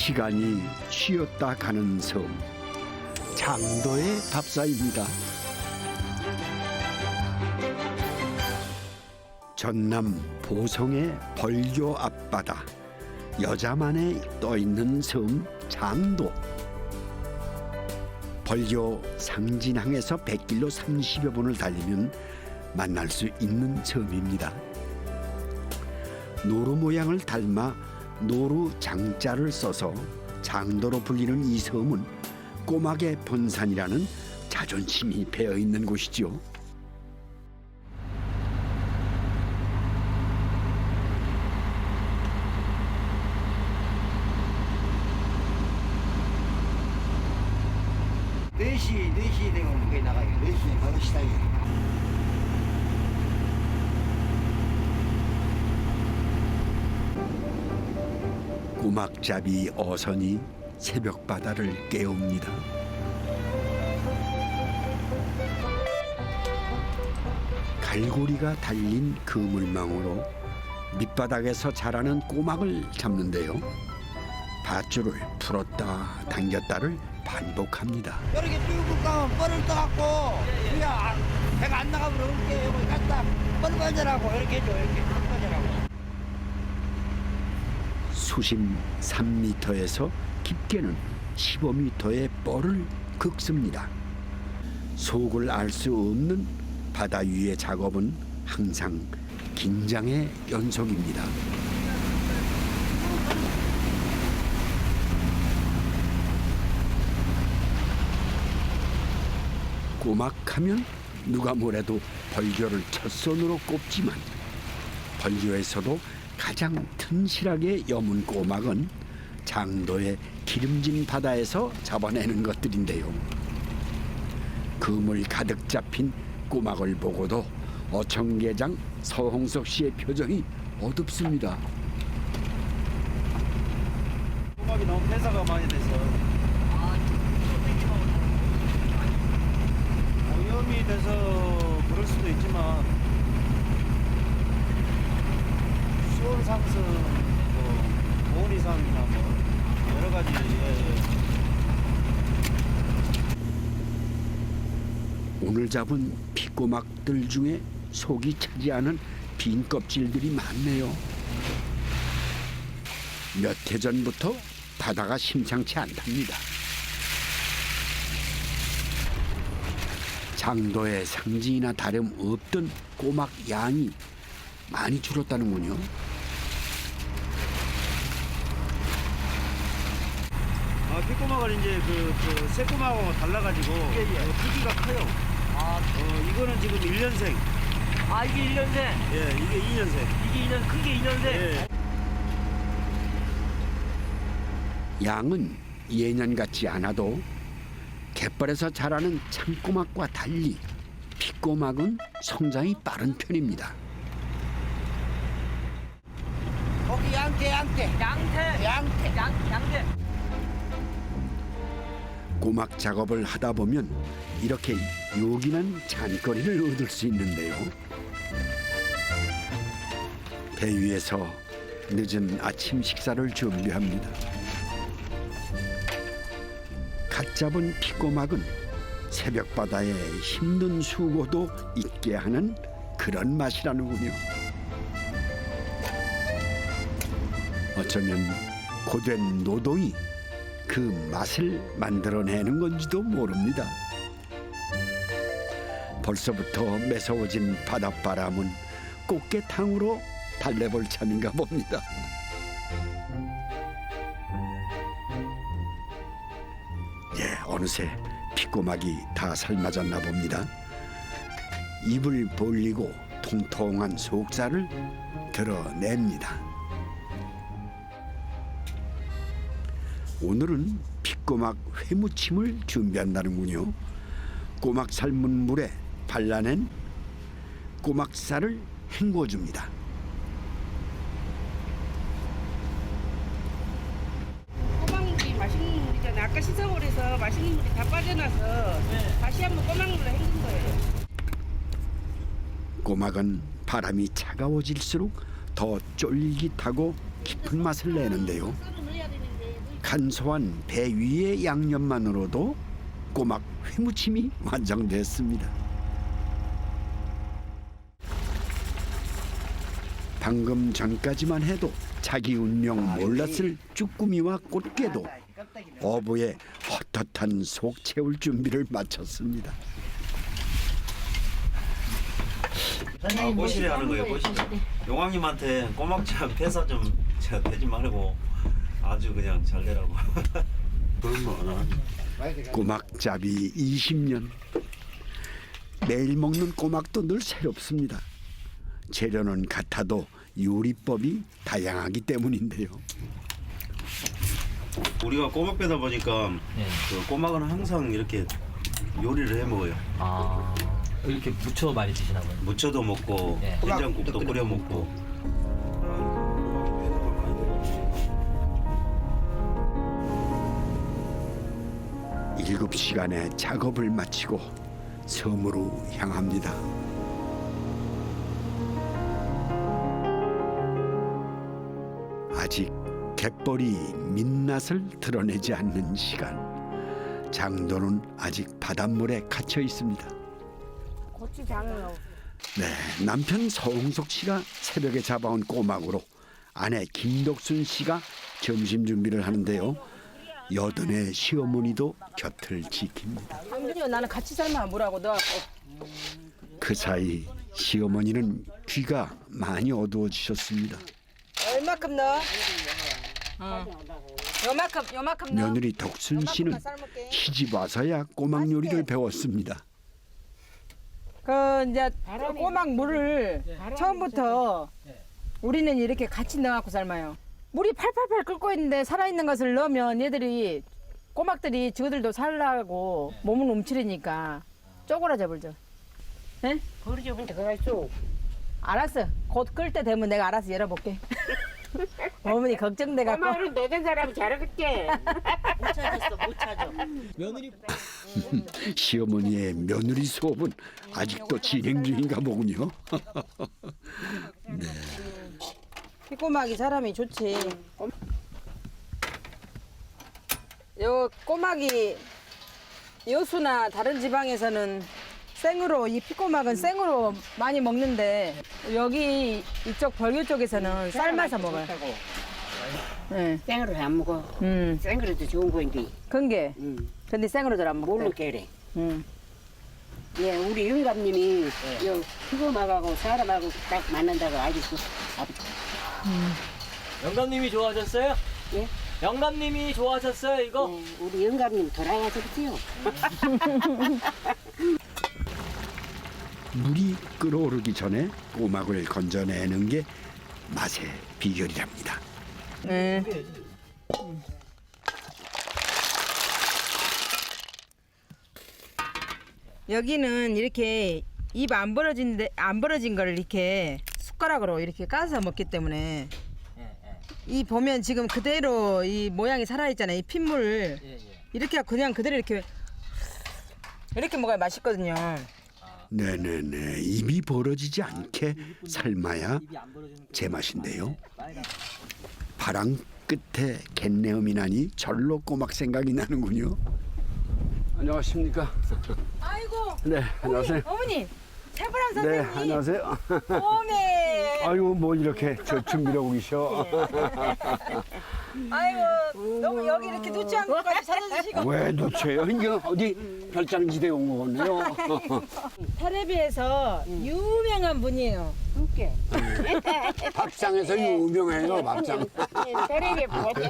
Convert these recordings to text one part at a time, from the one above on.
시간이 쉬었다 가는 섬, 장도의 답사입니다. 전남 보성의 벌교 앞바다, 여자만에 떠있는 섬 장도. 벌교 상진항에서 100길로 30여 분을 달리면 만날 수 있는 섬입니다. 노루 모양을 닮아 노루 장자를 써서 장도로 불리는 이 섬은 꼬막의 본산이라는 자존심이 배어 있는 곳이죠. 네 시 되면 거기 나가요. 4시에 바로 시작이에요. 꼬막잡이 어선이 새벽 바다를 깨웁니다. 갈고리가 달린 그물망으로 밑바닥에서 자라는 꼬막을 잡는데요. 밧줄을 풀었다 당겼다를 반복합니다. 이렇게 쭉 가면 뻘을 떠갖고 그냥 배가 안 나가면 이렇게 여기 갖다 뻘 건져라고 이렇게 해줘. 이렇게 건져라고. 수심 3m에서 깊게는 15m의 뻘을 긁습니다. 속을 알 수 없는 바다 위의 작업은 항상 긴장의 연속입니다. 꼬막하면 누가 뭐래도 벌교를 첫 손으로 꼽지만 벌교에서도 가장 튼실하게 여문 꼬막은 장도의 기름진 바다에서 잡아내는 것들인데요. 그물 가득 잡힌 꼬막을 보고도 어청계장 서홍석 씨의 표정이 어둡습니다. 꼬막이 너무 폐사가 많이 돼서 오염이 돼서 그럴 수도 있지만 수온 상승, 고온 이상이나 여러 가지. 오늘 잡은 피꼬막들 중에 속이 차지하는 빈 껍질들이 많네요. 몇 해 전부터 바다가 심상치 않답니다. 장도의 상징이나 다름없던 꼬막 양이 많이 줄었다는군요. 피꼬막은 이제 그 새꼬막하고 달라가지고 크기가 커요. 이거는 지금 1년생. 이게 1년생? 예, 이게 2년생. 이게 2년, 큰 게 2년생? 예. 양은 예년 같지 않아도 갯벌에서 자라는 참꼬막과 달리 피꼬막은 성장이 빠른 편입니다. 거기 양태. 양태. 꼬막 작업을 하다 보면 이렇게 요긴한 잔거리를 얻을 수 있는데요. 배 위에서 늦은 아침 식사를 준비합니다. 갓 잡은 피꼬막은 새벽 바다의 힘든 수고도 잊게 하는 그런 맛이라는군요. 어쩌면 고된 노동이 그 맛을 만들어내는 건지도 모릅니다. 벌써부터 매서워진 바닷바람은 꽃게탕으로 달래볼 참인가 봅니다. 어느새 피꼬막이 다 삶아졌나 봅니다. 입을 벌리고 통통한 속살을 드러냅니다. 오늘은 피꼬막 회무침을 준비한다는군요. 꼬막 삶은 물에 발라낸 꼬막살을 헹궈줍니다. 꼬막물이 맛있는 물이잖아요. 아까 시성을 해서 맛있는 물이 다 빠져나서 다시 한번 꼬막물로 헹군 거예요. 꼬막은 바람이 차가워질수록 더 쫄깃하고 깊은 맛을 내는데요. 간소한 배 위의 양념만으로도 꼬막 회무침이 완성됐습니다. 방금 전까지만 해도 자기 운명 몰랐을 쭈꾸미와 꽃게도 어부의 헛헛한 속 채울 준비를 마쳤습니다. 모시리 하는 거예요, 모시리. 용왕님한테 꼬막차 회사 좀 제가 되지 말고 아주 그냥 잘 되라고. 꼬막잡이 20년. 매일 먹는 꼬막도 늘 새롭습니다. 재료는 같아도 요리법이 다양하기 때문인데요. 우리가 꼬막 빼다 보니까 그 꼬막은 항상 이렇게 요리를 해 먹어요. 아, 이렇게 무쳐 많이 드시나 봐요. 무쳐도 먹고 네. 된장국도 끓여 먹고. 7시간의 작업을 마치고 섬으로 향합니다. 아직 갯벌이 민낯을 드러내지 않는 시간. 장도는 아직 바닷물에 갇혀 있습니다. 고추장을 네, 남편 서홍석 씨가 새벽에 잡아온 꼬막으로 아내 김덕순 씨가 점심 준비를 하는데요. 여든의 시어머니도 곁을 지킵니다. 당근이요. 나는 같이 삶아 물하고 넣어갖고. 그 사이 시어머니는 귀가 많이 어두워지셨습니다. 얼마큼 넣어? 요만큼 넣어. 며느리 덕순 씨는 시집 와서야 꼬막 요리를 배웠습니다. 그 이제 꼬막 물을 처음부터 우리는 이렇게 같이 넣어갖고 삶아요. 물이 팔팔팔 끓고 있는데 살아있는 것을 넣으면 얘들이 꼬막들이 저들도 살라고 몸은 움츠리니까 쪼그라져 버리죠. 예? 그러지 근데 그거 있어. 알았어. 곧 끓을 때 되면 내가 알아서 열어볼게. 어머니 걱정돼갖고. 꼬막으로 넣은 사람이 잘하겠게. 못 찾았어, 못 찾아. 시어머니의 며느리 수업은 아직도 진행 중인가 보군요. 피꼬막이 사람이 좋지. 요 꼬막이 여수나 다른 지방에서는 생으로 이 피꼬막은 생으로 많이 먹는데 여기 이쪽 벌교 쪽에서는 삶아서 먹어요. 네. 생으로 안 먹어. 생으로도 좋은 거인데. 근게. 근데 생으로 잘 안 먹대. 모르게 그래. 응. 예, 우리 영감님이 요 피고막하고 사람하고 딱 만난다고 아직도 영감님이 좋아하셨어요? 예? 영감님이 좋아하셨어요, 이거? 우리 영감님 돌아가서 그치요. 물이 끓어오르기 전에 꼬막을 건져내는 게 맛의 비결이랍니다. 네. 여기는 이렇게 입 안 벌어진 거를 이렇게 숟가락으로 이렇게 까서 먹기 때문에 이 보면 지금 그대로 이 모양이 살아 있잖아요. 이 핏물 이렇게 그냥 그대로 이렇게 먹어야 맛있거든요. 네네네, 입이 벌어지지 않게 삶아야 제맛인데요. 바람 끝에 갯내음이 나니 절로 꼬막 생각이 나는군요. 안녕하십니까? 아이고. 네, 안녕하세요. 어머니 최불암 네, 선생님. 안녕하세요. 어메. 아이고, 뭐 이렇게 저 준비를 하고 계셔. 아이고 너무 여기 이렇게 누추한 것까지 찾아주시고. 왜 놓쳐요? 이게 어디 별장지대에 온 거네요. 테레비에서 유명한 분이에요. 함께. 밥상에서 유명해요, 밥상. 테레비에 보거든.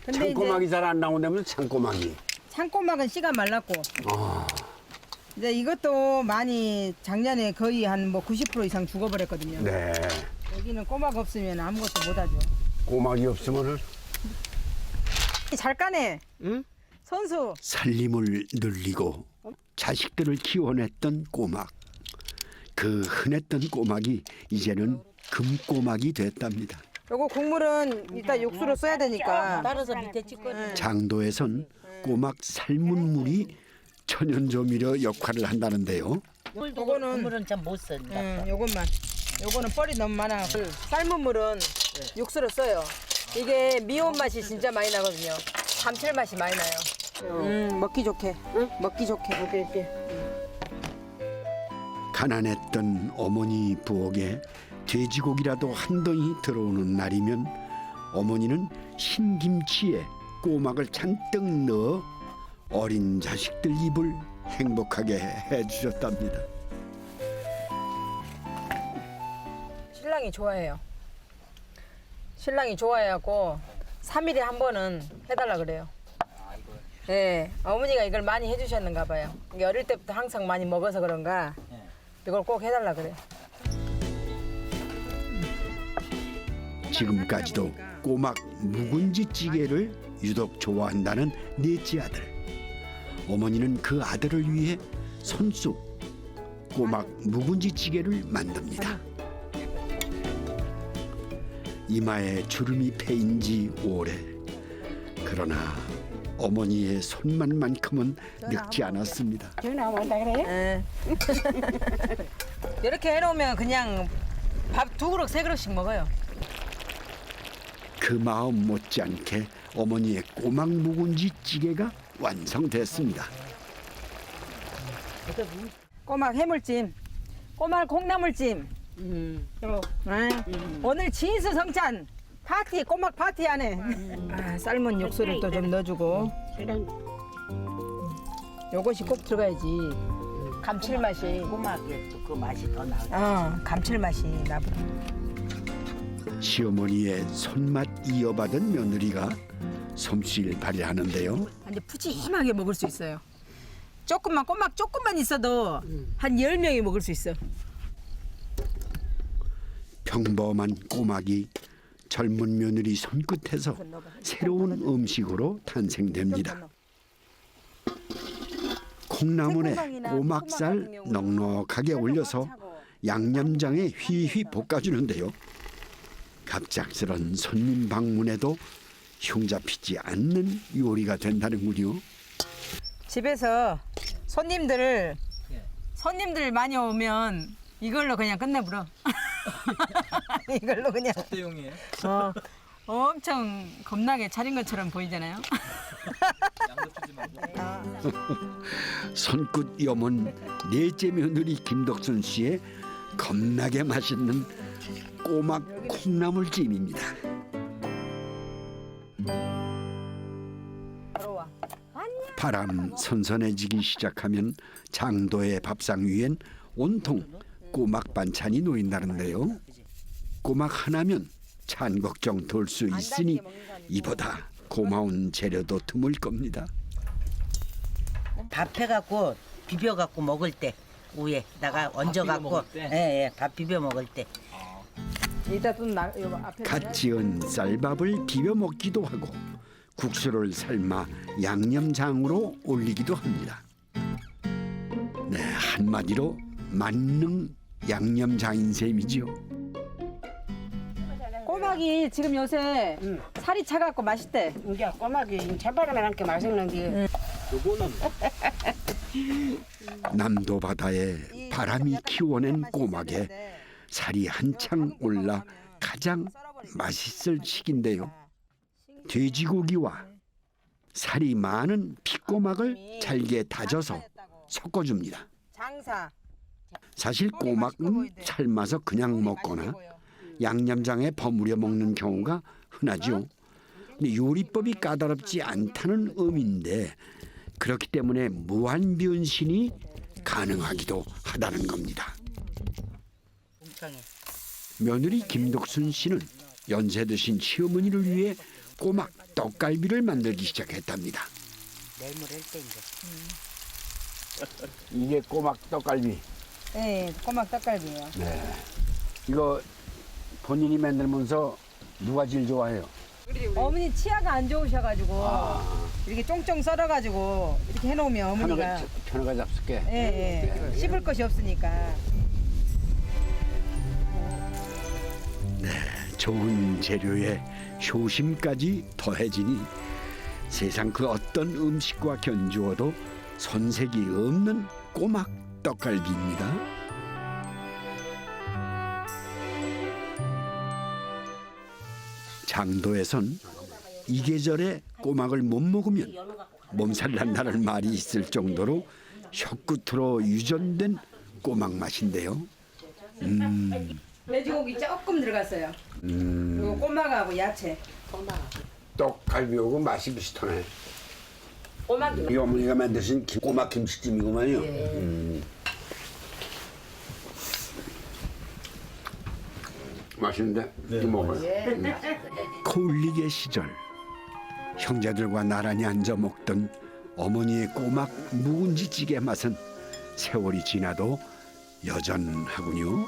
근데 창꼬막이 잘 안 나온다면 창꼬막이. 창꼬막은 씨가 말랐고. 이제 이것도 많이 작년에 거의 한 뭐 90% 이상 죽어버렸거든요. 네. 여기는 꼬막 없으면 아무것도 못하죠. 꼬막이 없으면은 잘 까네. 응? 선수. 살림을 늘리고 자식들을 키워냈던 꼬막. 그 흔했던 꼬막이 이제는 금꼬막이 됐답니다. 요거 국물은 이따 육수로 써야 되니까. 따라서 밑에 찍거든. 장도에선 꼬막 삶은 물이 천연조미료 역할을 한다는데요. 국물은 참 못 쓴다. 요것만. 요거는 뻘이 너무 많아. 삶은 물은 육수로 써요. 이게 미온 맛이 진짜 많이 나거든요. 감칠맛이 많이 나요. 먹기 좋게. 응? 먹기 좋게. 이렇게 가난했던 어머니 부엌에 돼지고기라도 한 덩이 들어오는 날이면 어머니는 신김치에 꼬막을 잔뜩 넣어 어린 자식들 입을 행복하게 해주셨답니다. 신랑이 좋아해요. 신랑이 좋아해갖고 3일에 한 번은 해달라 그래요. 네, 어머니가 이걸 많이 해주셨는가 봐요. 이게 어릴 때부터 항상 많이 먹어서 그런가 이걸 꼭 해달라 그래요. 지금까지도 꼬막 묵은지 찌개를 유독 좋아한다는 넷째 아들. 어머니는 그 아들을 위해 손수 꼬막 묵은지 찌개를 만듭니다. 이마에 주름이 패인 지 오래. 그러나 어머니의 손맛만큼은 늙지 않았습니다. 전화 온다 그래? 네. 이렇게 해놓으면 그냥 밥 2그릇 3그릇씩 먹어요. 그 마음 못지않게 어머니의 꼬막 묵은지 찌개가 완성됐습니다. 꼬막 해물찜, 꼬막 콩나물찜. 또 네. 오늘 진수성찬 파티, 꼬막 파티 안에 삶은 육수를 또 좀 넣어주고 그런 요것이 꼭 들어가야지. 감칠맛이. 꼬막에 또 그 맛이 더 나. 감칠맛이 나보다. 시어머니의 손맛 이어받은 며느리가 솜씨를 발휘하는데요. 이제 푸짐하게 먹을 수 있어요. 조금만 꼬막 조금만 있어도 한 10명이 먹을 수 있어. 평범한 꼬막이 젊은 며느리 손끝에서 새로운 음식으로 탄생됩니다. 콩나물에 꼬막살 넉넉하게 올려서 양념장에 휘휘 볶아주는데요. 갑작스런 손님 방문에도 흉잡히지 않는 요리가 된다는군요. 집에서 손님들 많이 오면 이걸로 그냥 끝내버려. 이걸로 그냥. 대용이에요? 엄청 겁나게 차린 것처럼 보이잖아요. 손끝 염은 넷째 며느리 김덕순 씨의 겁나게 맛있는 꼬막 콩나물찜입니다. 바람 선선해지기 시작하면 장도의 밥상 위엔 온통 꼬막 반찬이 놓인다는데요. 꼬막 하나면 찬 걱정 덜 수 있으니 이보다 고마운 재료도 드물 겁니다. 밥 해갖고 비벼갖고 먹을 때 위에다가 얹어갖고 먹을 때? 예, 밥 비벼 먹을 때 이따 또 요거 앞에 갓 지은 쌀밥을 비벼 먹기도 하고 국수를 삶아 양념장으로 올리기도 합니다. 네, 한마디로 만능 양념장인 셈이죠. 꼬막이 지금 요새 살이 차갖고 맛있대. 이제 꼬막이 찬바람에 함께 맛있는 게 요거는 남도 바다에 바람이 키워낸 꼬막에 살이 한창 올라 가장 맛있을 시기인데요. 돼지고기와 살이 많은 핏꼬막을 잘게 다져서 섞어줍니다. 장사. 사실 꼬막은 삶아서 그냥 먹거나 양념장에 버무려 먹는 경우가 흔하죠. 근데 요리법이 까다롭지 않다는 의미인데 그렇기 때문에 무한 변신이 가능하기도 하다는 겁니다. 며느리 김덕순 씨는 연세 드신 시어머니를 위해 꼬막 떡갈비를 만들기 시작했답니다. 내일 모레 때 이제 이게 꼬막 떡갈비. 네, 꼬막 떡갈비예요. 네. 이거 본인이 만들면서 누가 제일 좋아해요? 어머니 치아가 안 좋으셔가지고 이렇게 쫑쫑 썰어가지고 이렇게 해놓으면 어머니가 편하게 잡술게. 예, 씹을 것이 없으니까. 네, 좋은 재료에 효심까지 더해지니 세상 그 어떤 음식과 견주어도 손색이 없는 꼬막 떡갈비입니다. 장도에선 이 계절에 꼬막을 못 먹으면 몸살 난다는 말이 있을 정도로 혀끝으로 유전된 꼬막 맛인데요. 돼지고기 조금 들어갔어요. 그리고 꼬막하고 야채. 떡갈비하고 맛이 비슷하네. 꼬막 이 어머니가 만드신 꼬막 김치찜이구만요. 맛있는데? 이거 먹어요. 코울리게 시절 형제들과 나란히 앉아 먹던 어머니의 꼬막 묵은지찌개 맛은 세월이 지나도 여전하군요.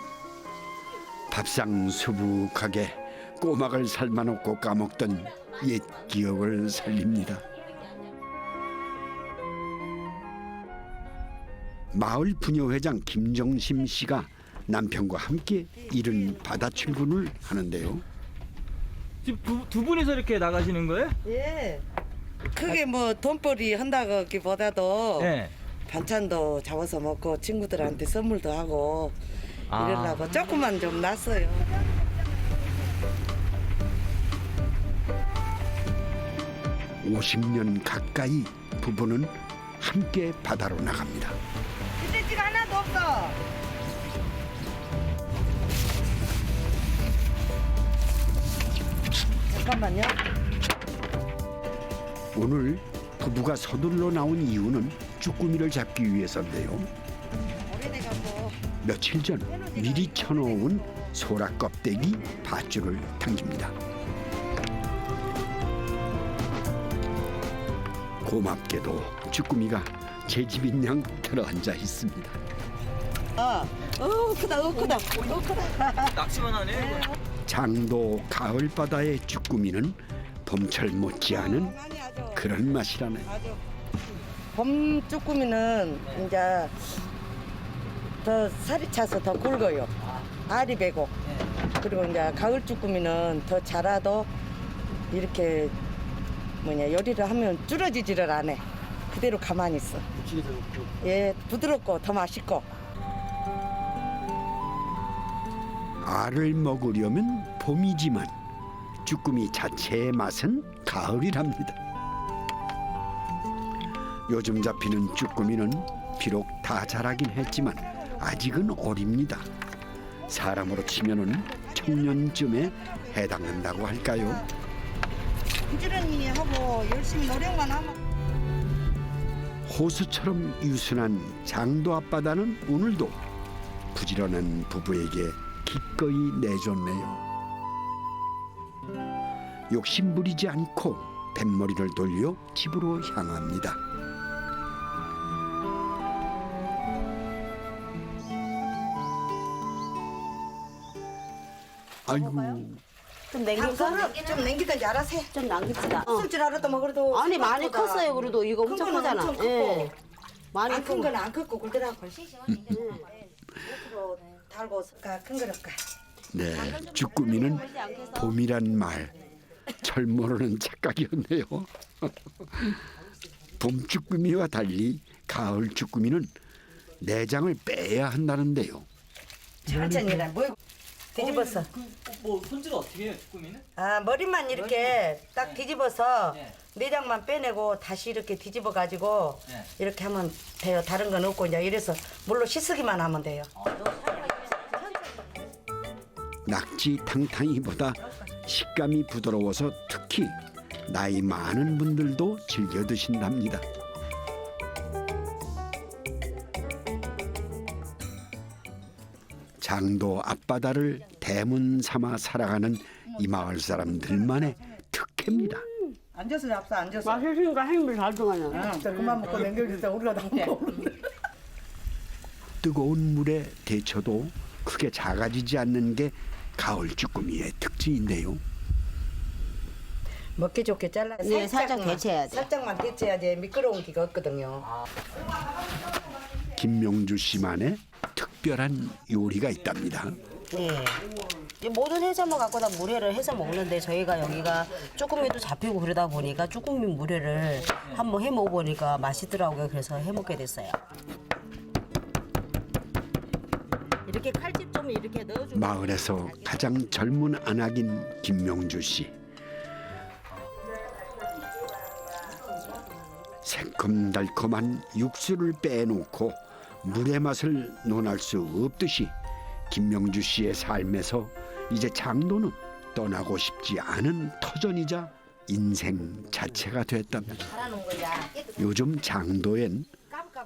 밥상 수북하게 꼬막을 삶아놓고 까먹던 옛 기억을 살립니다. 마을 부녀회장 김정심 씨가 남편과 함께 이른 바다 출근을 하는데요. 지금 두 분이서 이렇게 나가시는 거예요? 예. 크게 뭐 돈벌이 한다기보다도 네. 반찬도 잡아서 먹고 친구들한테 선물도 하고 이러려고 조금만 좀 놨어요. 네. 50년 가까이 부부는 함께 바다로 나갑니다. 기대지가 하나도 없어. 잠깐만요. 오늘 부부가 서둘러 나온 이유는 쭈꾸미를 잡기 위해서인데요. 며칠 전 미리 쳐놓은 소라 껍데기 밧줄을 당깁니다. 고맙게도 쭈꾸미가 제 집인 양 들어앉아 있습니다. 크다. 낚시만 하네. 장도 가을 바다의 쭈꾸미는 봄철 못지않은 그런 맛이라네. 봄 쭈꾸미는 이제 더 살이 차서 더 굵어요. 알이 배고. 그리고 이제 가을 쭈꾸미는 더 자라도 이렇게 요리를 하면 줄어지지를 않아. 그대로 가만히 있어. 예, 부드럽고 더 맛있고. 알을 먹으려면 봄이지만 쭈꾸미 자체의 맛은 가을이랍니다. 요즘 잡히는 쭈꾸미는 비록 다 자라긴 했지만 아직은 어립니다. 사람으로 치면은 청년쯤에 해당한다고 할까요? 부지런히 하고 열심히 노력만 하면. 호수처럼 유순한 장도 앞바다는 오늘도 부지런한 부부에게 기꺼이 내줬네요. 욕심 부리지 않고 뱃머리를 돌려 집으로 향합니다. 아이고, 좀 남길까? 좀 남기든지 알아서 해. 좀 남깁시다. 쓸 줄 알아도 뭐 그래도. 아니 많이 컸어요. 그래도 이거 큰 엄청 거는 크잖아. 엄청 크고. 예. 많이 안 큰 큰 거는 안 컸고 굵더라고. 옆으로 달고 큰 거랄까. 네, 쭈꾸미는 봄이란 말 절 모르는 착각이었네요. 봄 쭈꾸미와 달리 가을 쭈꾸미는 내장을 빼야 한다는데요. 천천히 해라. 뭐 뒤집어서. 뭐 손질을 어떻게 해요, 쭈꾸미는? 아 머리만 이렇게 딱 뒤집어서 네. 내장만 빼내고 다시 이렇게 뒤집어 가지고 네. 이렇게 하면 돼요. 다른 건 없고 이제 이래서 물로 씻으기만 하면 돼요. 낙지 탕탕이보다 식감이 부드러워서 특히 나이 많은 분들도 즐겨 드신답니다. 장도 앞바다를 대문 삼아 살아가는 이 마을 사람들만의 특혜입니다. 앉아서 잡사 앉아서. 맛있으니까 행물 잘 동하냐. 그만 먹고 남겨주세요. 우리가 다 먹고. 뜨거운 물에 데쳐도 크게 작아지지 않는 게 가을 쭈꾸미의 특징인데요. 먹기 좋게 잘라. 네, 살짝 데쳐야 돼. 살짝만 데쳐야지 미끄러운 기가 없거든요. 김명주 씨만의 특별한 요리가 있답니다. 네. 이 모든 해산물 갖고 다 물회를 해서 먹는데 저희가 여기가 쭈꾸미도 잡히고 그러다 보니까 쭈꾸미 물회를 한번 해 먹어보니까 맛있더라고요. 그래서 해 먹게 됐어요. 이렇게 칼집 좀 이렇게 넣어주고. 마을에서 가장 젊은 안악인 김명주 씨. 새콤달콤한 육수를 빼놓고 물의 맛을 논할 수 없듯이 김명주 씨의 삶에서 이제 장도는 떠나고 싶지 않은 터전이자 인생 자체가 됐답니다. 요즘 장도엔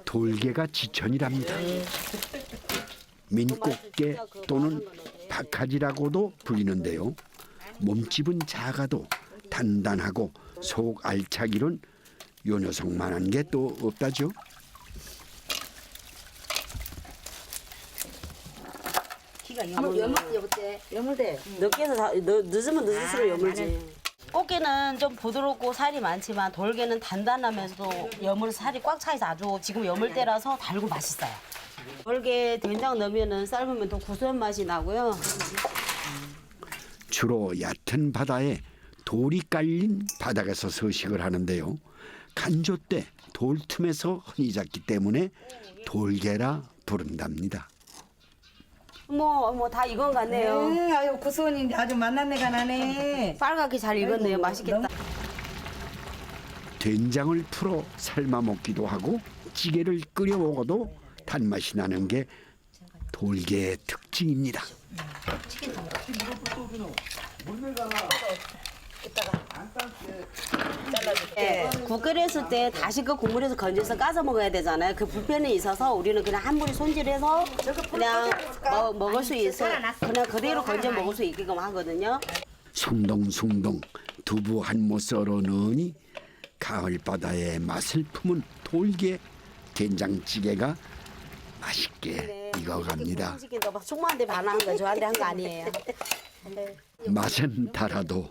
돌개가 지천이랍니다. 민꽃게 또는 박하지라고도 불리는데요. 몸집은 작아도 단단하고 속 알차기론 요 녀석만한 게 또 없다죠. 여물대. 늦게 해서 늦으면 늦을수록 여물지. 꽃게는 좀 부드럽고 살이 많지만 돌게는 단단하면서도 여물 살이 꽉 차 있어 아주 지금 여물 때라서 달고 맛있어요. 돌게 된장 넣으면은 삶으면 더 구수한 맛이 나고요. 주로 얕은 바다에 돌이 깔린 바닥에서 서식을 하는데요. 간조 때 돌 틈에서 흔히 잡기 때문에 돌개라 부른답니다. 뭐 다 익은 것 같네요. 아유 고소한인데 아주 맛난 내가 나네. 빨갛게 잘 익었네요. 맛있겠다. 된장을 풀어 삶아 먹기도 하고 찌개를 끓여 먹어도 단맛이 나는 게 돌개의 특징입니다. 국 끓였을 때 다시 그 국물에서 건져서 까서 먹어야 되잖아요. 그 불편이 있어서 우리는 그냥 한 무리 손질해서 그냥 먹을 수 있어. 그냥 그대로 건져 먹을 수 있게끔 하거든요. 숭덩숭덩 두부 한 모 썰어 넣으니 가을 바다의 맛을 품은 돌개 된장찌개가 맛있게 익어갑니다. 숙모한테 반한 거 저한테 한 거 아니에요. 맛은 달아도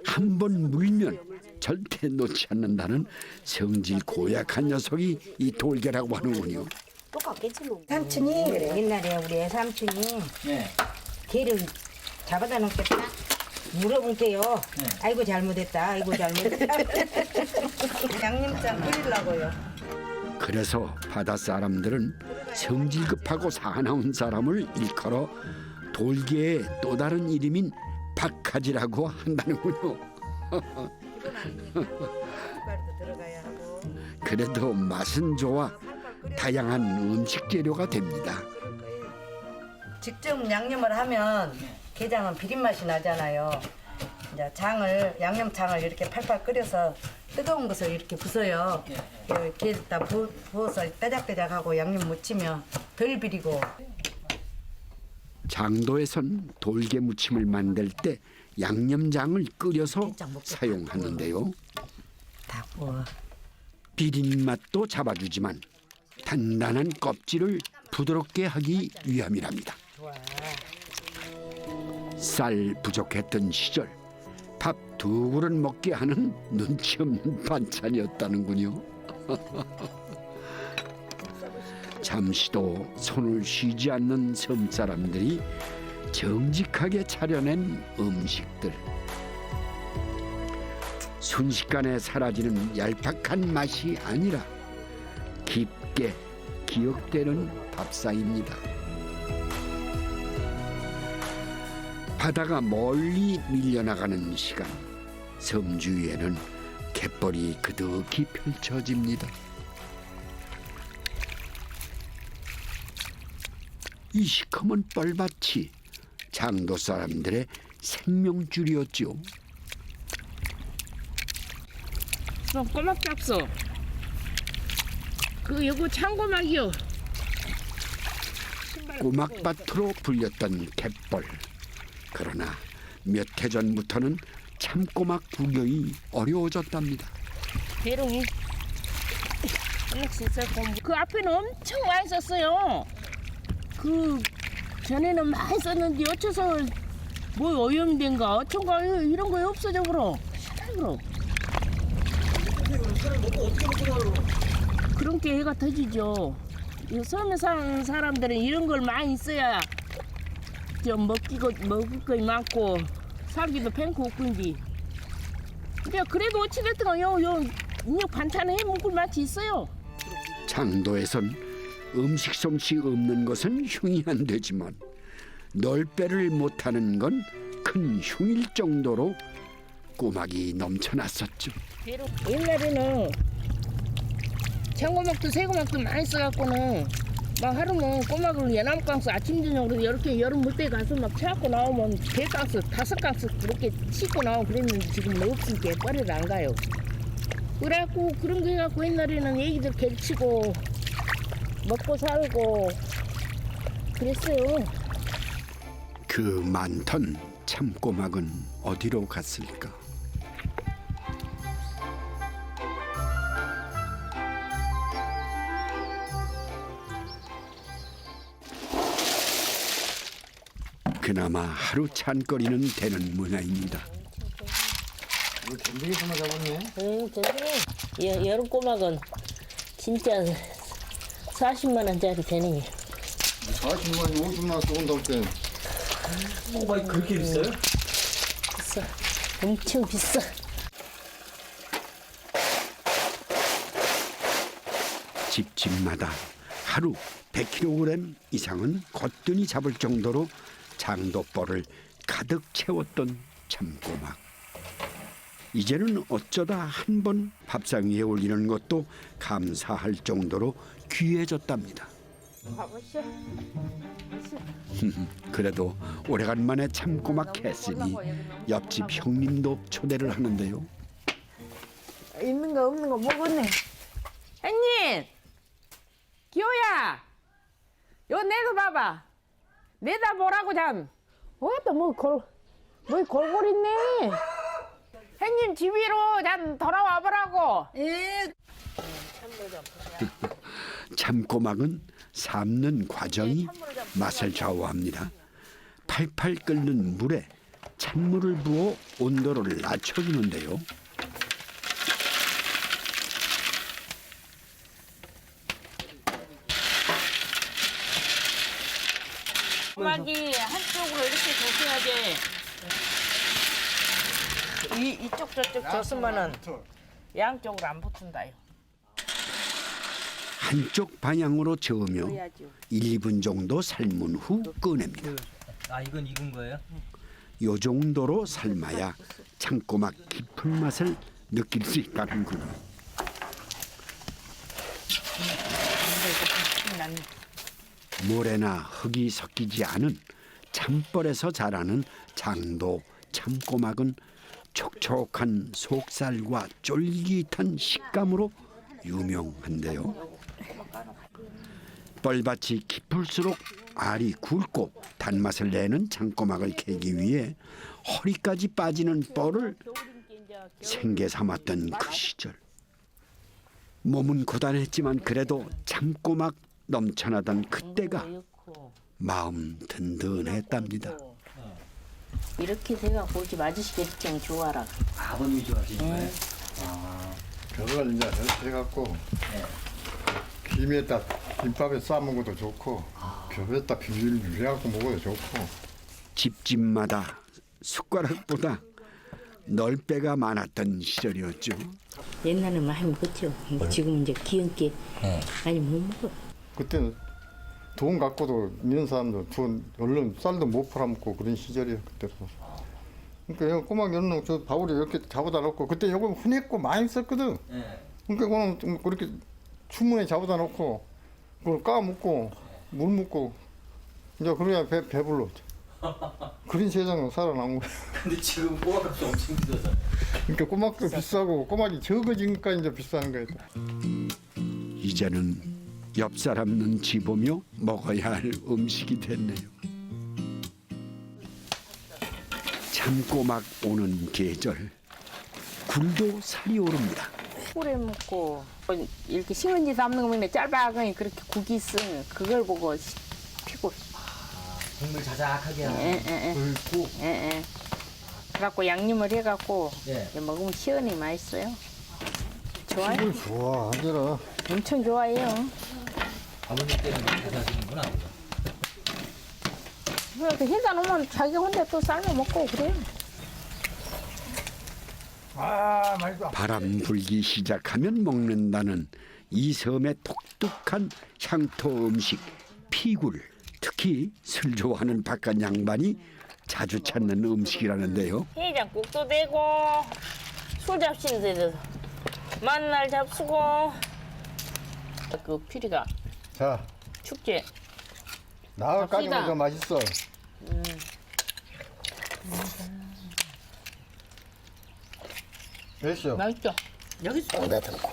한 번 물면 절대 놓지 않는다는 성질 고약한 녀석이 이 돌개라고 하는군요. 똑같겠지 뭐. 삼촌이 그래 옛날에 우리 삼촌이 개를 잡아다 놓겠다 물어볼게요. 아이고 잘못했다. 아이고 잘못했다. 양념장 끓이려고요. 그래서 바다 사람들은 성질 급하고 사나운 사람을 일컬어 돌개의 또 다른 이름인 박하지라고 한다는군요. 그래도 맛은 좋아 다양한 음식 재료가 됩니다. 직접 양념을 하면 게장은 비린 맛이 나잖아요. 이제 양념장을 이렇게 팔팔 끓여서 뜨거운 것을 이렇게 부숴요. 게에다 부어서 따작따작하고 양념 묻히면 덜 비리고. 장도에선 돌개 무침을 만들 때 양념장을 끓여서 사용하는데요. 다 구워. 비린 맛도 잡아주지만 단단한 껍질을 부드럽게 하기 위함이랍니다. 쌀 부족했던 시절 밥 2그릇 먹게 하는 눈치 없는 반찬이었다는군요. 잠시도 손을 쉬지 않는 섬 사람들이 정직하게 차려낸 음식들. 순식간에 사라지는 얄팍한 맛이 아니라 깊게 기억되는 밥상입니다. 바다가 멀리 밀려나가는 시간, 섬 주위에는 갯벌이 그득히 펼쳐집니다. 이 시커먼 뻘밭이 장도 사람들의 생명줄이었죠. 꼬막 잡숴. 요거 창고막이요. 꼬막밭으로 불렸던 갯벌. 그러나 몇 해 전부터는 참꼬막 구경이 어려워졌답니다. 대롱이. 그 앞에는 엄청 많이 썼어요. 그 전에는 많이 썼는데 어째서 뭐 오염된가 어쩐가 이런 거 없어져 버려. 시달려. 그런 게 해가 터지죠. 이 섬에 사는 사람들은 이런 걸 많이 써야 좀 먹을 거 많고 살기도 pen고 없군지. 근데 그래도 어찌됐든 요 반찬 해 먹을 맛이 있어요. 장도에선 음식 솜씨 없는 것은 흉이 안 되지만 널빼를 못하는 건 큰 흉일 정도로 꼬막이 넘쳐났었죠. 옛날에는 생고막도 새고막도 많이 써갖고는 막 하루면 꼬막을 예나무깡스 아침 저녁으로 이렇게 여름 물때 가서 막 채갖고 나오면 100강스 5강스 그렇게 씻고 나오고 그랬는데 지금은 없으니까 뻘에도 안 가요. 그래갖고 그런 거 해갖고 옛날에는 애기들 개치고 먹고 살고 그랬어요. 그 많던 참꼬막은 어디로 갔을까? 그나마 하루 찬거리는 되는 모양입니다. 이거 전쟁에서만 잡았네. 여름 꼬막은 진짜 40만 원짜리 되네. 40만 원, 50만 원 쏜다고 때. 꼬막이 그렇게 비싸요? 비싸. 엄청 비싸. 집집마다 하루 100kg 이상은 거뜬히 잡을 정도로 장독벌을 가득 채웠던 참꼬막. 이제는 어쩌다 한 번 밥상 위에 올리는 것도 감사할 정도로 귀해졌답니다. 그래도 오래간만에 참꼬막 했으니 옆집 형님도 초대를 하는데요. 있는 거 없는 거 먹었네. 형님, 기호야, 요 내도 봐봐. 내다 보라고 잠. 뭐또 뭐 골골 있네. 형님 집 위로 잠 돌아와 보라고. 참꼬막은 삶는 과정이 맛을 좌우합니다. 팔팔 끓는 물에 찬물을 부어 온도를 낮춰주는데요. 꼬막이 한쪽으로 이렇게 줬어야지. 이쪽 저쪽 줬으면은 양쪽으로 안 붙은다요. 한쪽 방향으로 저으며 1, 2분 정도 삶은 후 꺼냅니다. 아 이건 익은 거예요? 요 정도로 삶아야 참꼬막 깊은 맛을 느낄 수 있다는군요. 모래나 흙이 섞이지 않은 참벌에서 자라는 장도 참꼬막은 촉촉한 속살과 쫄깃한 식감으로 유명한데요. 뻘밭이 깊을수록 알이 굵고 단맛을 내는 참꼬막을 캐기 위해 허리까지 빠지는 뻘을 생계 삼았던 그 시절. 몸은 고단했지만 그래도 참꼬막 넘쳐나던 그때가 마음 든든했답니다. 이렇게 돼갖고 우리 아저씨가 입장 좋아라. 아버님이 좋아하시는 거예요? 그걸 이제 해갖고 김에다 김밥에 싸 먹어도 좋고 겹에다 비벼갖고 먹어도 좋고. 집집마다 숟가락보다 널배가 많았던 시절이었죠. 옛날에는 많이 먹었죠. 지금 이제 기운께 많이 못 먹어. 그때는 돈 갖고도 있는 사람들 돈 얼른 쌀도 못 팔아먹고 그런 시절이에요 그때도. 그러니까 꼬막 연놈 저 바울에 이렇게 잡아다 놓고 그때 요거 흔했고 많이 썼거든. 그러니까 그거는 좀 그렇게 추문에 잡아다 놓고 그걸 까먹고 물 먹고 이제 그래야 배불러. 그런 세상은 살아남은 거야. 근데 지금 꼬막값이 엄청 비싸잖아요. 그러니까 꼬막도 비싸고 꼬막이 적어지니까 이제 비싼 거예요. 이제는 옆 사람 눈치 보며 먹어야 할 음식이 됐네요. 참꼬막 오는 계절, 굴도 살이 오릅니다. 꿀에 먹고 이렇게 신은지 담는 거 먹는데 짧아가니 그렇게 국이 있으면 그걸 보고 피고. 국물 자작하게 굵고. 그래갖고 양념을 해갖고 먹으면 시원히 맛있어요. 좋아요. 좋아 하더라. 엄청 좋아해요. 아버님 때는 이렇게 사시는구나. 그래서 해다 놓으면 자기 혼자 또 삶아 먹고 그래요. 바람 불기 시작하면 먹는다는 이 섬의 독특한 향토 음식 피굴. 특히 술 좋아하는 바깥 양반이 자주 찾는 음식이라는데요. 해장국도 되고 술 잡시는 데서 만날 잡수고 그 피리가 자, 축제. 나가까지 갑시다. 더 맛있어. 됐어. 맛있죠? 여기 쏟아 들고.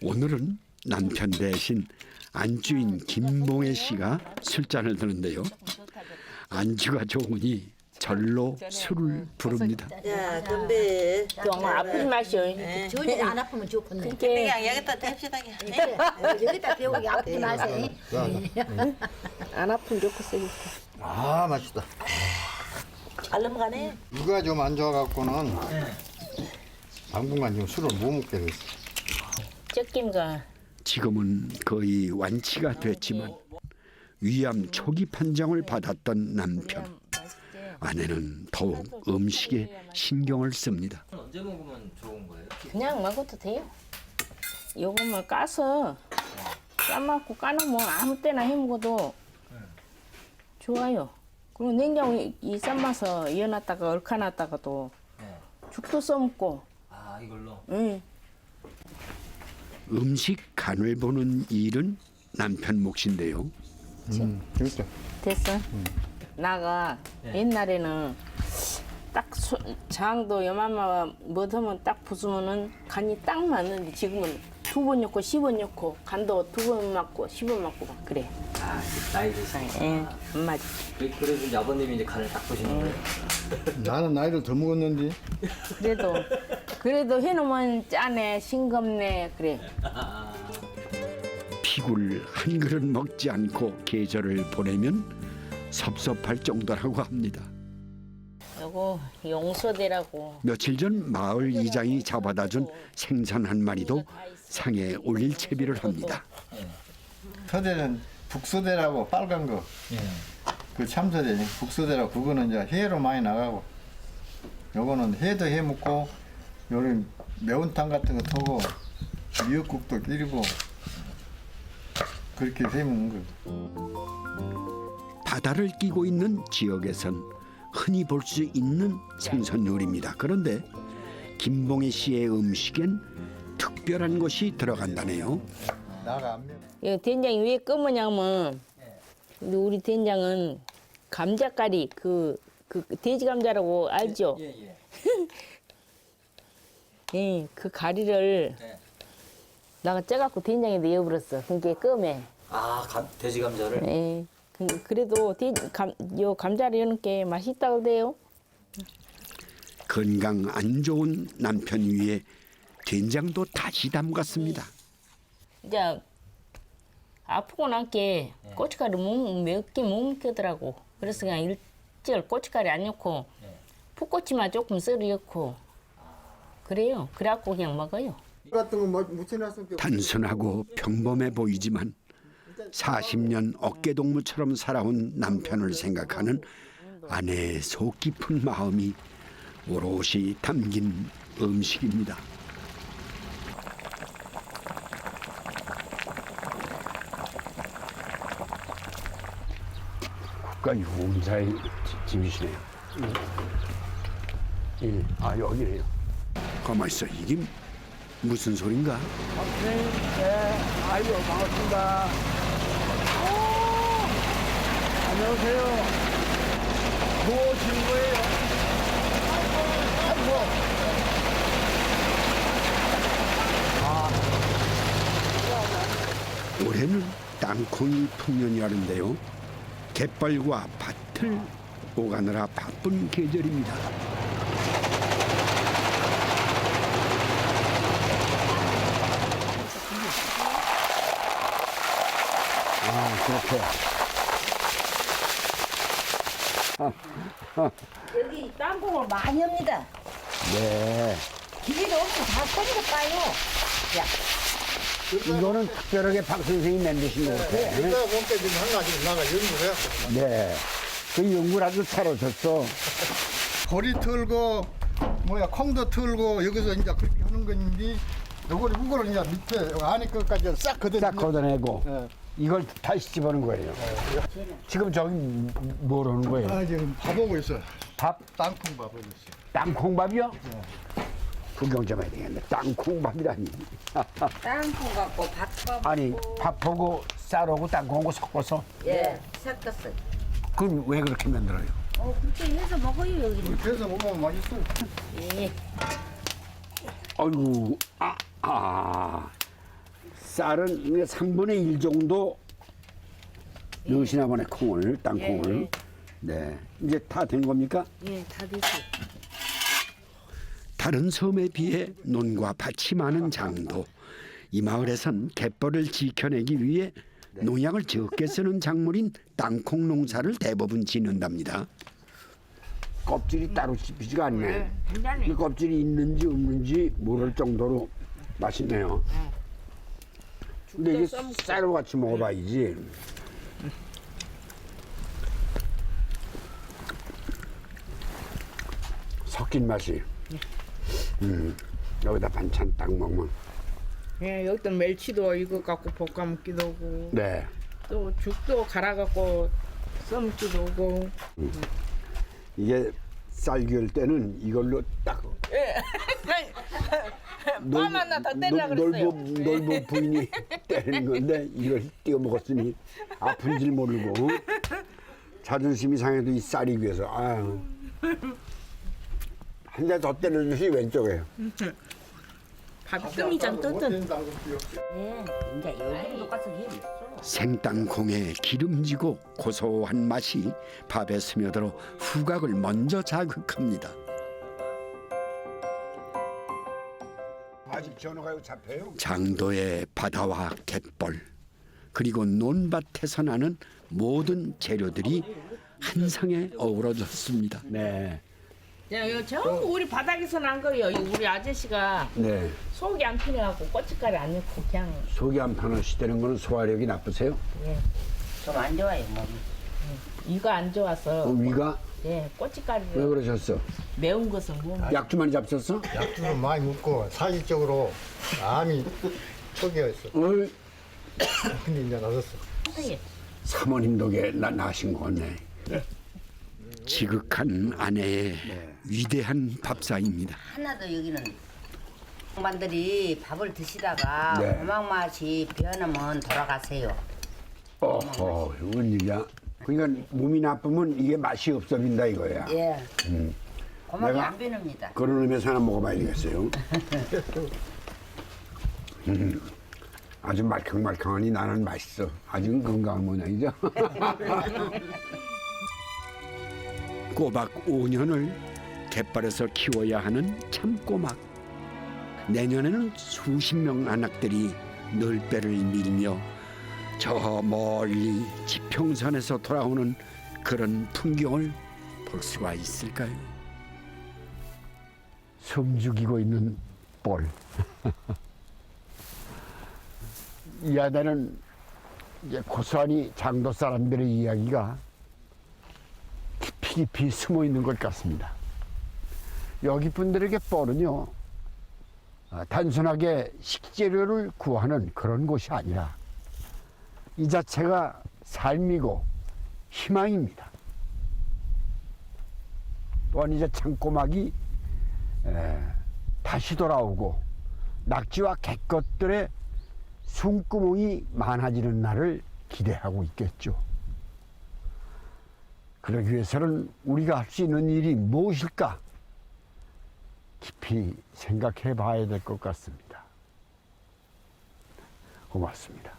오늘은 남편 대신 안주인 김봉혜 씨가 술잔을 드는데요. 안주가 좋으니 절로 술을 부릅니다. 야, 건배. 좀 아프지 마시오. 주원이 안 아프면 좋겠네. 그냥 여기다 댑시다. 여기다 배우기 아프지 마세요. 안 아프면 좋겠어요. 아, 맛있다. 잘 넘어가네. 이가 좀 안 좋아갖고는 당분간 좀 술을 못 먹게 됐어. 쩍김가 지금은 거의 완치가 됐지만 위암 초기 판정을 받았던 남편. 아내는 더욱 음식에 신경을 씁니다. 언제 먹으면 좋은 거예요? 그냥 먹어도 돼요. 요것만 까서 싸먹고 까놓으면 아무 때나 해 먹어도 좋아요. 그리고 냉장고에 이 삶아서 이어놨다가 얼카놨다가도 죽도 써먹고. 아 이걸로? 응. 음식 간을 보는 일은 남편 몫인데요. 됐어. 됐어? 나가 옛날에는 딱 장도 요만만 못하면 딱 부수면은 간이 딱 맞는데 지금은 2번 넣고 10번 넣고 간도 2번 맞고 10번 맞고 막 그래. 아 나이 드시네. 예, 안 맞아. 그래서 이제 아버님이 이제 간을 딱 보시는 거예요? 나는 나이를 더 먹었는데. 그래도 해놓으면 짜네 싱겁네 그래. 피굴 한 그릇 먹지 않고 계절을 보내면 섭섭할 정도라고 합니다. 요거 용서대라고. 며칠 전 마을 이장이 잡아다준 생선 한 마리도 상에 올릴 채비를 합니다. 서대는 북서대라고 빨간 거. 그 참서대 북서대라고 그거는 이제 회로 많이 나가고. 요거는 회도 해 먹고 요런 매운탕 같은 거 터고 미역국도 끓이고 그렇게 해 먹는 거. 바다를 끼고 있는 지역에선 흔히 볼 수 있는 생선 요리입니다. 그런데 김봉희 씨의 음식엔 특별한 것이 들어간다네요. 나가 안 매워. 이 된장이 왜 검으냐면 근데 우리 된장은 감자가리 그 돼지 감자라고 알죠? 예, 그 가리를 나가 쪄갖고 된장에 넣어버렸어. 그게 껌에. 아 돼지 감자를? 예. 그래도 요 감자를 여는 게 맛있다고 돼요. 건강 안 좋은 남편 위에 된장도 다시 담갔습니다. 이제 아프고 난게 고춧가루 몇개 못 먹겠더라고. 그래서 그냥 일절 고춧가루 안 넣고 풋고추만 조금 썰어 넣고 그래요. 그래갖고 그냥 먹어요. 같은 거 묻혀놨으면 단순하고 평범해 보이지만 40년 어깨동무처럼 살아온 남편을 생각하는 아내의 속 깊은 마음이 오롯이 담긴 음식입니다. 국가유공자의 집이시네요. 여기네요. 가만 있어. 이게 무슨 소린가? 아이고 반갑습니다. 안녕하세요. 뭐 오시는 거예요? 올해는 땅콩이 풍년이라는데요. 갯벌과 밭을 오가느라 바쁜 계절입니다. 그렇게. 여기 땅콩을 많이 합니다. 네. 기계도 없이 다 꺼내서 까요. 이거는 특별하게 박 선생님이 만드신 것 같아요. 내가 먹게 지금 한 가지 나가 연구를 했거든. 네. 그 연구를 아주 잘하셨어. 보리 털고 콩도 털고 여기서 이제 그렇게 하는 건데 이거를 이제 밑에 안에 것까지 싹 걷어내고. 싹 걷어내고 예. 이걸 다시 집어넣는 거예요. 지금 저기 뭘 하는 거예요? 지금 밥 하고 있어. 밥? 땅콩 밥 하고 있어. 땅콩밥이요? 구경 좀 해야 되겠네. 땅콩밥이라니. 땅콩 갖고 밥 아니 밥하고 쌀하고 땅콩하고 섞어서. 예, 섞었어. 그럼 왜 그렇게 만들어요? 그렇게 해서 먹어요 여기는. 그렇게 해서 먹으면 맛있어. 예. 아이고, 쌀은 3분의 1 정도 넣으시나 보네, 콩을, 땅콩을. 네. 이제 다 된 겁니까? 예, 다 됐어. 다른 섬에 비해 논과 밭이 많은 장도. 이 마을에선 갯벌을 지켜내기 위해 농약을 적게 쓰는 작물인 땅콩 농사를 대부분 짓는답니다. 껍질이 따로 씹히지가 않네. 이 껍질이 있는지 없는지 모를 정도로 맛있네요. 근데 이게 쌀과 같이 먹어봐야지. 섞인 맛이. 여기다 반찬 딱 먹으면. 예, 여기다 멸치도 이거 갖고 볶아 먹기도 하고 네. 또 죽도 갈아 갖고 써 먹기도 하고. 이게 쌀 기울 때는 이걸로 딱. 빰 하나 더 떼려고 그랬어요. 넓은 부인이 때리는 건데 이걸 띄워 먹었으니 아픈 줄 모르고 자존심이 상해도 이 쌀이 위해서 아유. 한 대 더 때려주시 왼쪽에. 밥이 좀 떴던. 예, 이제 여기도 가서 해. 생땅콩의 기름지고 고소한 맛이 밥에 스며들어 후각을 먼저 자극합니다. 아직 전화가 잡혀요? 장도의 바다와 갯벌 그리고 논밭에서 나는 모든 재료들이 한 상에 어우러졌습니다. 네. 야, 이거 전부 우리 바닥에서 난 거예요. 이거 우리 아저씨가 네. 속이 안 편해갖고 고춧가루 안 넣고 그냥. 속이 안 편하시다는 거는 소화력이 나쁘세요? 좀 안 좋아요 몸이. 이거 안 좋아서. 위가? 예, 왜 고춧가루를 그러셨어? 매운 것은 못 먹어. 약주 많이 잡혔어? 약주는 많이 먹고 사실적으로 암이 초기였어. 어이, 근데 이제 나섰어. 사모님 덕에 나신 것 같네. 지극한 아내의 위대한 밥상입니다. 하나도 여기는 양반들이 밥을 드시다가 네. 고막 맛이 변하면 돌아가세요. 어허, 웬일이야. 그러니까 몸이 나쁘면 이게 맛이 없어 빈다 이거야. 예. 고막이 내가 안 변합니다. 그런 의미에서 하나 먹어봐야 되겠어요. 아주 말캉말캉하니 나는 맛있어. 아주 건강한 모양이죠. 꼬박 5년을 갯벌에서 키워야 하는 참꼬막. 내년에는 수십 명 안악들이 널배를 밀며 저 멀리 지평선에서 돌아오는 그런 풍경을 볼 수가 있을까요? 숨죽이고 있는 볼. 이 안에는 이제 고스란히 장도 사람들의 이야기가 깊이 숨어 있는 것 같습니다. 여기 분들에게 뻘은요, 단순하게 식재료를 구하는 그런 곳이 아니라 이 자체가 삶이고 희망입니다. 또한 이제 창꼬막이 다시 돌아오고 낙지와 갯것들의 숨구멍이 많아지는 날을 기대하고 있겠죠. 그러기 위해서는 우리가 할 수 있는 일이 무엇일까? 깊이 생각해 봐야 될 것 같습니다. 고맙습니다.